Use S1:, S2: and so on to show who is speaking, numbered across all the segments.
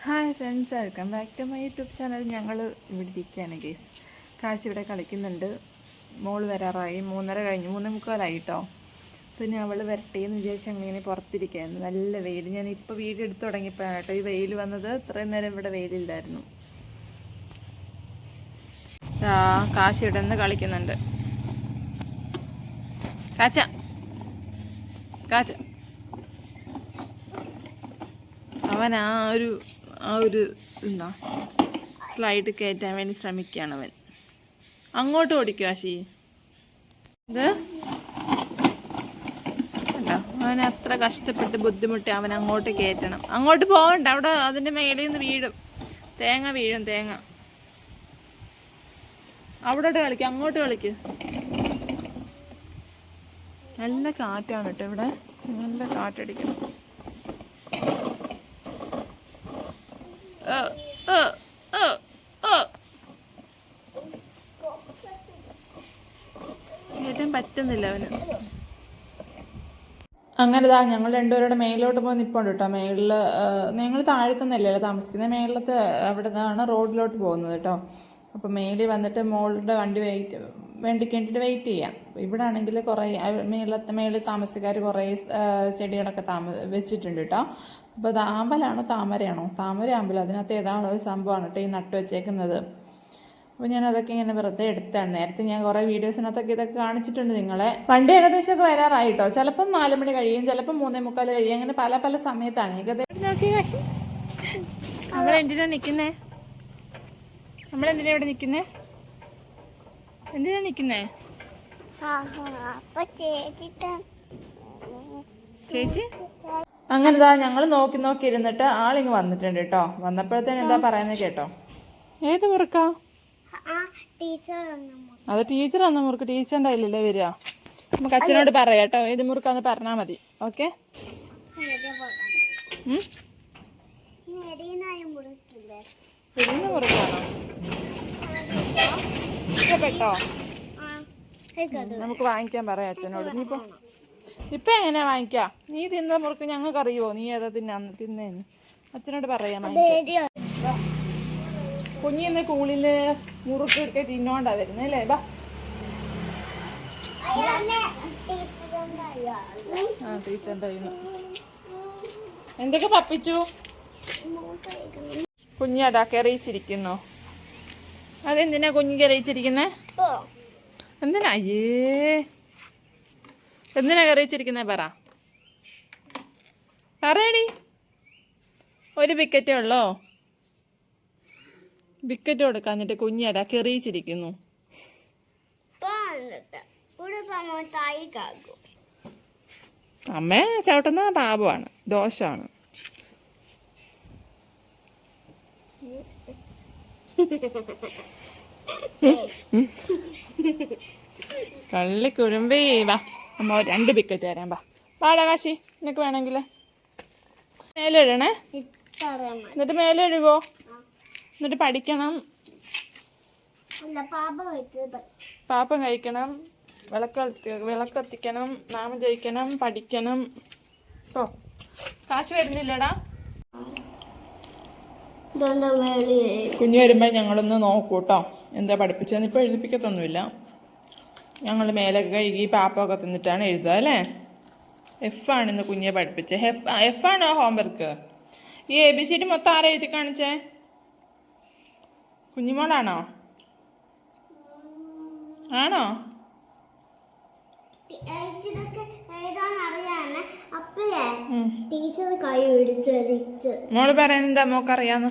S1: Hi friends, welcome back to my YouTube channel. ഞങ്ങൾ ഇവിടെ ഇരിക്കുകയാണ് ഗൈസ്. കാശ് ഇവിടെ കളിക്കുന്നുണ്ട്. മോൾ വരാറായി, 3:30 കഴിഞ്ഞു, 3:45 കേട്ടോ. പിന്നെ അവൾ വരട്ടേന്ന് വിചാരിച്ച് അങ്ങനെ പുറത്തിരിക്കുകയായിരുന്നു. നല്ല വെയിൽ. ഞാൻ ഇപ്പോൾ വീഡിയോ എടുത്ത് തുടങ്ങിയപ്പോഴാണ് കേട്ടോ ഈ വെയിൽ വന്നത്. ഇത്രയും നേരം ഇവിടെ വെയിലില്ലായിരുന്നു. കാശ് ഇവിടെ നിന്ന് കളിക്കുന്നുണ്ട്. കാച്ച കാച്ച അവൻ ആ ഒരു എന്താ സ്ലൈഡ് കയറ്റാൻ വേണ്ടി ശ്രമിക്കുകയാണ് അവൻ. അങ്ങോട്ട് ഓടിക്കും ആശി. ഇത് കണ്ടോ, അവൻ അത്ര കഷ്ടപ്പെട്ട് ബുദ്ധിമുട്ടി അവൻ അങ്ങോട്ട് കയറ്റണം. അങ്ങോട്ട് പോകണ്ട, അവിടെ അതിൻ്റെ മേളിൽ നിന്ന് വീഴും, തേങ്ങ വീഴും. തേങ്ങ അവിടോട്ട് കളിക്കും, അങ്ങോട്ട് കളിക്ക്. നല്ല കാറ്റാണ് കേട്ടോ ഇവിടെ, നല്ല കാറ്റടിക്കണം. കയറ്റാൻ പറ്റുന്നില്ല അവന്. അങ്ങനെ ഞങ്ങൾ രണ്ടുപേരുടെ മേളിലോട്ട് പോയി നിൽപ്പുണ്ട് കേട്ടോ. മേളിൽ ഞങ്ങൾ താഴത്തുനിന്നല്ലല്ലോ താമസിക്കുന്നത്, മേളിലത്തെ അവിടെ നിന്നാണ് റോഡിലോട്ട് പോകുന്നത് കേട്ടോ. അപ്പോൾ മേളിൽ വന്നിട്ട് മോളുടെ വണ്ടിക്ക് വേണ്ടിയിട്ട് വെയിറ്റ് ചെയ്യാം. ഇവിടെ ആണെങ്കിൽ കുറേ മേളിൽ താമസക്കാർ കുറേ ചെടികളൊക്കെ വെച്ചിട്ടുണ്ട് കേട്ടോ. അപ്പോൾ ആമ്പലാണോ താമരയാണോ? താമര ആമ്പൽ, അതിനകത്ത് ഏതാണോ ഒരു സംഭവമാണ് കേട്ടോ ഈ നട്ട് വെച്ചേക്കുന്നത്. അപ്പോൾ ഞാൻ അതൊക്കെ ഇങ്ങനെ വെറുതെ എടുത്താണ്. നേരത്തെ ഞാൻ കുറേ വീഡിയോസിനകത്തൊക്കെ ഇതൊക്കെ കാണിച്ചിട്ടുണ്ട് നിങ്ങളെ. വണ്ടി ഏകദേശമൊക്കെ വരാറായി കേട്ടോ. ചിലപ്പം 4 മണി കഴിയും, ചിലപ്പം 3:45 കഴിയും. അങ്ങനെ പല സമയത്താണ് ഏകദേശം. നമ്മളെന്തിനാ നിൽക്കുന്നേ? നമ്മളെന്തിനാ ഇവിടെ നിൽക്കുന്നേ? എന്തിനാ നിൽക്കുന്നേ? ചേച്ചി അങ്ങനെ ഞങ്ങൾ നോക്കി ഇരുന്നിട്ട് ആളിങ്ങ് വന്നിട്ടുണ്ട് കേട്ടോ. വന്നപ്പോഴത്തേന് എന്താ പറയുന്നത് കേട്ടോ. ഏത് മുറുക്കാ? അത് ടീച്ചർ വന്ന മുറുക്ക്. ടീച്ചറിൻ്റെ കയ്യിലല്ലേ വരിക. നമുക്ക് അച്ഛനോട് പറയാം കേട്ടോ, ഏത് മുറുക്കാന്ന് പറഞ്ഞാൽ മതി. ഓക്കെ. മുറുക്കാണോ? ഇഷ്ടപ്പെട്ടോ? നമുക്ക് വാങ്ങിക്കാൻ പറയാം അച്ഛനോട്. നീ ഇപ്പൊ എങ്ങനെയാ വാങ്ങിക്കാ? നീ തിന്ന മുറുക്ക് ഞങ്ങൾക്ക് അറിയുമോ? നീ ഏതാ തിന്നേന്ന് അച്ഛനോട് പറയാം. കുഞ്ഞിന്ന് സ്കൂളില് മുറുക്ക് എടുക്കാൻ തിന്നോണ്ടാ വരുന്നേ അല്ലേ? ബാ. ടീച്ചറിന്റെ എന്തൊക്കെ പപ്പിച്ചു? കുഞ്ഞാടാ കെറിയിച്ചിരിക്കുന്നു. അതെന്തിനാ കുഞ്ഞ് കെറിയിച്ചിരിക്കുന്നേ? എന്തിനാ? എന്തിനാ കറിയിച്ചിരിക്കുന്നേ? പറയടി. ഒരു ബിക്കറ്റേ ഉള്ളോ? ബിക്കറ്റ് കൊടുക്കാഞ്ഞിട്ട് കുഞ്ഞാടാ കെറിയിച്ചിരിക്കുന്നു. അമ്മ ചവിട്ടുന്ന പാപമാണ്, ദോഷമാണ്. കള്ളി കുഴുമ്പേ. വാ അമ്മ 2 ബിക്കറ്റ് തരാം. വാടാ കാശി, നിനക്ക് വേണമെങ്കിൽ മേലെ എഴുതണേ. എന്നിട്ട് മേലെ എഴുകോ. എന്നിട്ട് പഠിക്കണം, പാപ്പം കഴിക്കണം, വിളക്കത്തിക്കണം, നാമം ജയിക്കണം, പഠിക്കണം. ഓ കാശ് വരുന്നില്ലടാ. കുഞ്ഞ് വരുമ്പോൾ ഞങ്ങളൊന്ന് നോക്കൂട്ടോ എന്താ പഠിപ്പിച്ചതെന്ന്. ഇപ്പോൾ എഴുതിപ്പിക്കത്തൊന്നുമില്ല. ഞങ്ങൾ മേലൊക്കെ കഴുകി പാപ്പമൊക്കെ തിന്നിട്ടാണ് എഴുതുക അല്ലേ. F ഇന്ന് കുഞ്ഞെ പഠിപ്പിച്ചത്. F ആണോ ഹോംവർക്ക്? ഈ ABCD മൊത്തം ആരാ എഴുതി കാണിച്ചേ? കുഞ്ഞുമോളാണോ? ആണോ? മോള് പറയുന്നത് മോക്കറിയാന്ന്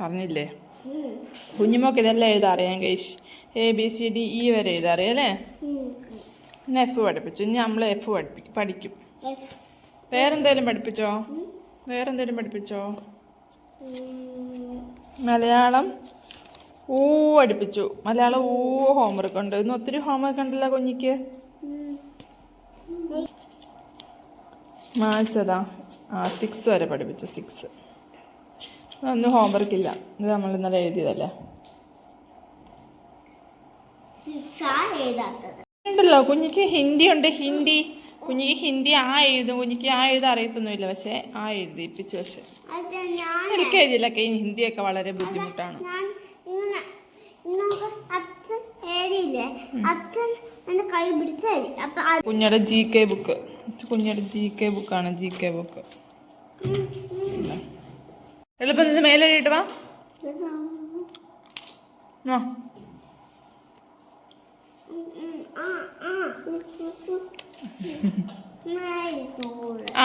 S1: പറഞ്ഞില്ലേ? കുഞ്ഞുമോക്ക് ഇതെല്ലാം എഴുതാറിയാം ഗൈസ്. ABCD E വരെ എഴുതാറിയാം അല്ലേ? പിന്നെ F പഠിപ്പിച്ചു. ഇനി നമ്മൾ F പഠിക്കും. വേറെന്തേലും പഠിപ്പിച്ചോ? മലയാളം പഠിപ്പിച്ചു. മലയാളം ഹോംവർക്ക് ഉണ്ട്. ഇന്ന് ഒത്തിരി ഹോംവർക്ക് ഉണ്ടല്ലോ കുഞ്ഞിക്ക്. മാത്സ് 6 വരെ പഠിപ്പിച്ചു. 6 ഒന്നും ഹോംവർക്ക് ഇല്ല. ഇത് നമ്മൾ ഇന്നലെ എഴുതിയതല്ലേ. ഉണ്ടല്ലോ കുഞ്ഞിക്ക് ഹിന്ദി ഉണ്ട്. ഹിന്ദി കുഞ്ഞിക്ക് ഹിന്ദി ആ എഴുതും, കുഞ്ഞിക്ക് ആ എഴുതാൻ അറിയത്തൊന്നുമില്ല, പക്ഷെ ആ എഴുതിപ്പിച്ചു. പക്ഷെ LKG-ലൊക്കെ ഈ ഹിന്ദിയൊക്കെ വളരെ ബുദ്ധിമുട്ടാണ്. കുഞ്ഞിയുടെ GK ബുക്ക്, കുഞ്ഞിയുടെ GK ബുക്കാണ്. GK ബുക്ക് എളുപ്പം നിന്ന് മേലെ എഴുതിട്ട് വാ.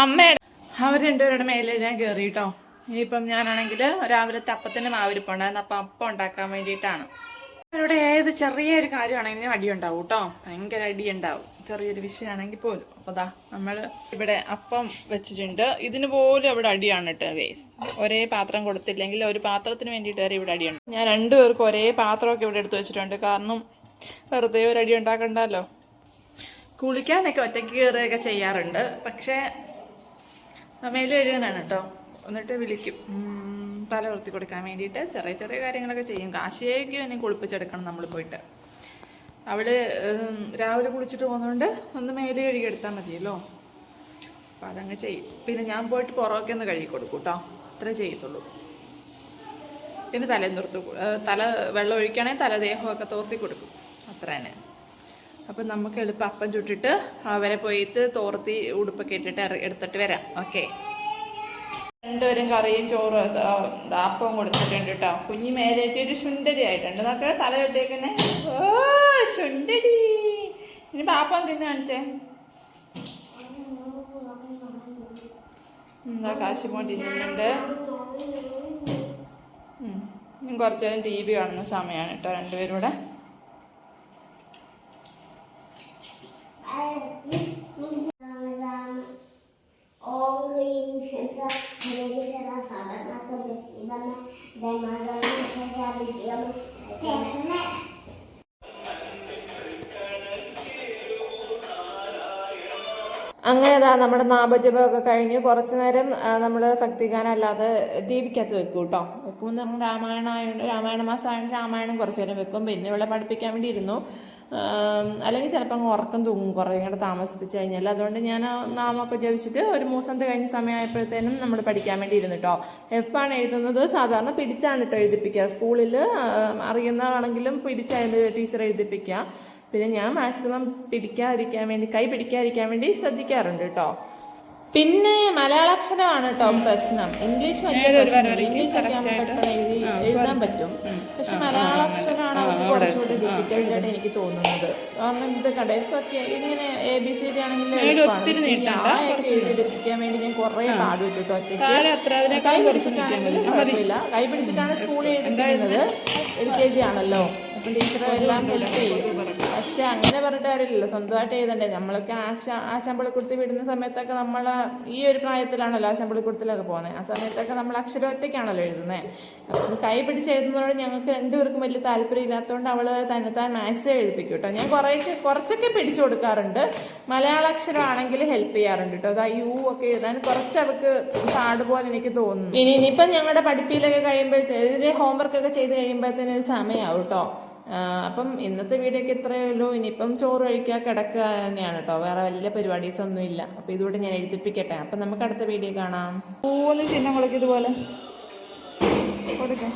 S1: അമ്മയുടെ അവർ രണ്ടുപേരുടെ മേലെ ഞാൻ കയറി കേട്ടോ. ഇനിയിപ്പം ഞാനാണെങ്കിൽ രാവിലത്തെ അപ്പത്തിന് മാവിരിപ്പുണ്ടായിരുന്നു. അപ്പം അപ്പം ഉണ്ടാക്കാൻ വേണ്ടിയിട്ടാണ്. അവരുടെ ഏത് ചെറിയൊരു കാര്യമാണെങ്കിലും അടി ഉണ്ടാവും കേട്ടോ. ഭയങ്കര അടി ഉണ്ടാവും, ചെറിയൊരു വിഷയമാണെങ്കിൽ പോലും. അപ്പോൾ ദാ നമ്മൾ ഇവിടെ അപ്പം വെച്ചിട്ടുണ്ട്. ഇതിന് പോലും ഇവിടെ അടിയാണ് കേട്ടോ ഗൈസ്. ഒരേ പാത്രം കൊടുത്തില്ലെങ്കിൽ ഒരു പാത്രത്തിന് വേണ്ടിയിട്ട് വരെ ഇവിടെ അടിയുണ്ട്. ഞാൻ രണ്ടുപേർക്കും ഒരേ പാത്രമൊക്കെ ഇവിടെ എടുത്ത് വെച്ചിട്ടുണ്ട്. കാരണം വെറുതെ ഒരു അടി ഉണ്ടാക്കണ്ടല്ലോ. കുളിക്കാനൊക്കെ ഒറ്റയ്ക്ക് കയറുകയൊക്കെ ചെയ്യാറുണ്ട്. പക്ഷേ മേലെ എഴുതാനാണ് കേട്ടോ. എന്നിട്ട് വിളിക്കും തല വൃത്തി കൊടുക്കാൻ വേണ്ടിയിട്ട്. ചെറിയ ചെറിയ കാര്യങ്ങളൊക്കെ ചെയ്യും. കാശിയേക്കും എന്നെ കുളിപ്പിച്ചെടുക്കണം നമ്മൾ പോയിട്ട്. അവള് രാവിലെ കുളിച്ചിട്ട് പോകുന്നതുകൊണ്ട് ഒന്ന് മേലെ കഴുകി എടുത്താൽ മതിയല്ലോ. അപ്പം അതങ്ങ് ചെയ്യും. പിന്നെ ഞാൻ പോയിട്ട് പുറമൊക്കെ ഒന്ന് കഴുകി കൊടുക്കും കേട്ടോ. അത്രേ ചെയ്യത്തുള്ളൂ. പിന്നെ തലേന്ന് തല വെള്ളം ഒഴിക്കുകയാണെങ്കിൽ തലദേഹമൊക്കെ തോർത്തി കൊടുക്കും. അത്ര തന്നെ. അപ്പം നമുക്ക് എളുപ്പം അപ്പം ചുട്ടിട്ട് അവരെ പോയിട്ട് തോർത്തി ഉടുപ്പൊക്കെ ഇട്ടിട്ട് എടുത്തിട്ട് വരാം. ഓക്കെ. രണ്ടുപേരും കറിയും ചോറും അപ്പവും കൊടുത്തിട്ടുണ്ട് കേട്ടോ. കുഞ്ഞി മേലേറ്റ് ഒരു ശുണ്ടരി ആയിട്ടുണ്ട്. നോക്കെ തല കെട്ടിയേക്കണേ. ഓ ശുണ്ടരി. ഇനി പാപ്പം തിന്ന് കാണിച്ചേ. എന്താ കാശിമോൻ തിന്നുന്നുണ്ട്. കുറച്ചു നേരം TV കാണുന്ന സമയമാണ് കേട്ടോ രണ്ടുപേരും കൂടെ. അങ്ങനെ നമ്മുടെ നാമജപമൊക്കെ കഴിഞ്ഞ് കുറച്ചു നേരം നമ്മൾ ഭക്തിഗാനം അല്ലാതെ ദീപിക്കകത്ത് വെക്കും കേട്ടോ. വെക്കുമ്പോൾ നമ്മൾ രാമായണ മാസം ആയതുകൊണ്ട് രാമായണം കുറച്ചു നേരം വെക്കും. പിന്നെ ഇവിടെ പഠിപ്പിക്കാൻ വേണ്ടി ഇരുന്നു. അല്ലെങ്കിൽ ചിലപ്പോൾ അങ്ങ് ഉറക്കം തൂങ്ങും കുറേ കൂടെ താമസിപ്പിച്ച് കഴിഞ്ഞാൽ. അതുകൊണ്ട് ഞാൻ നാമൊക്കെ ജപിച്ചിട്ട് ഒരു മൂസന്ത് കഴിഞ്ഞ സമയമായപ്പോഴത്തേനും നമ്മൾ പഠിക്കാൻ വേണ്ടി ഇരുന്നു കേട്ടോ. F-ആണ് എഴുതുന്നത്. സാധാരണ പിടിച്ചാണ് കേട്ടോ എഴുതിപ്പിക്കുക. സ്കൂളിൽ അറിയുന്നതാണെങ്കിലും പിടിച്ചായിരുന്നു ടീച്ചർ എഴുതിപ്പിക്കുക. പിന്നെ ഞാൻ മാക്സിമം കൈ പിടിക്കാതിരിക്കാൻ വേണ്ടി ശ്രദ്ധിക്കാറുണ്ട് കേട്ടോ. പിന്നെ മലയാളാക്ഷരമാണ് കേട്ടോ പ്രശ്നം. ഇംഗ്ലീഷ് വലിയ പ്രശ്നമില്ല. ഇംഗ്ലീഷൊക്കെ നമുക്ക് പെട്ടെന്ന് എഴുതാൻ പറ്റും. പക്ഷെ മലയാളാക്ഷരമാണ് അവർക്ക് കുറച്ചുകൂടി ഡിഫിക്കൽട്ടായിട്ട് എനിക്ക് തോന്നുന്നത്. കാരണം ഇത് കണ്ടോ F-ഒക്കെ ഇങ്ങനെ ABCD ആണെങ്കിലും എഴുതിപ്പിക്കാൻ വേണ്ടി ഞാൻ കുറേ പാടുവിട്ടു കേട്ടോ ഒറ്റയ്ക്ക്. കൈ പിടിച്ചിട്ടാണെങ്കിൽ കുഴപ്പമില്ല. കൈ പിടിച്ചിട്ടാണ് സ്കൂളിൽ എഴുതിക്കുന്നത്. LKG ആണല്ലോ. അപ്പം ടീച്ചർ എല്ലാം ഹെൽപ്പ് ചെയ്യും. പക്ഷെ അങ്ങനെ പറഞ്ഞിട്ട് കാര്യമില്ലല്ലോ. സ്വന്തമായിട്ട് എഴുതണ്ടേ. നമ്മളൊക്കെ ആശാമ്പളിക്കുടുത്തി വിടുന്ന സമയത്തൊക്കെ നമ്മൾ ഈ ഒരു പ്രായത്തിലാണല്ലോ ആശാമ്പളിക്കുടത്തിലൊക്കെ പോകുന്നത്. ആ സമയത്തൊക്കെ നമ്മൾ അക്ഷരം ഒറ്റയ്ക്കാണല്ലോ എഴുതുന്നത്. അപ്പം കൈ പിടിച്ച് എഴുതുന്നതോട് ഞങ്ങൾക്ക് രണ്ടുപേർക്കും വലിയ താല്പര്യം ഇല്ലാത്തതുകൊണ്ട് അവൾ തന്നെത്താൻ മാത്സ് എഴുതിപ്പിക്കും കേട്ടോ. ഞാൻ കുറച്ചൊക്കെ പിടിച്ചു കൊടുക്കാറുണ്ട്. മലയാളാക്ഷരം ആണെങ്കിൽ ഹെൽപ്പ് ചെയ്യാറുണ്ട് കേട്ടോ. അത് U ഒക്കെ എഴുതാൻ കുറച്ച് അവൾക്ക് പാടുപോലെ എനിക്ക് തോന്നുന്നു. ഇനിയിപ്പം ഞങ്ങളുടെ പഠിപ്പിലൊക്കെ കഴിയുമ്പോൾ ഹോംവർക്കൊക്കെ ചെയ്ത് കഴിയുമ്പോഴത്തേനും ഒരു സമയമാവും കേട്ടോ. അപ്പം ഇന്നത്തെ വീഡിയോക്ക് ഇത്രയേ ഉള്ളൂ. ഇനിയിപ്പം ചോറ് കഴിക്കുക കിടക്കുക തന്നെയാണ് കേട്ടോ. വേറെ വലിയ പരിപാടീസ് ഒന്നും ഇല്ല. അപ്പം ഇതുകൂടെ ഞാൻ എഴുതിപ്പിക്കട്ടെ. അപ്പം നമുക്ക് അടുത്ത വീഡിയോ കാണാം. 3 ചിഹ്നം കൊടുക്കും ഇതുപോലെ കൊടുക്കാം.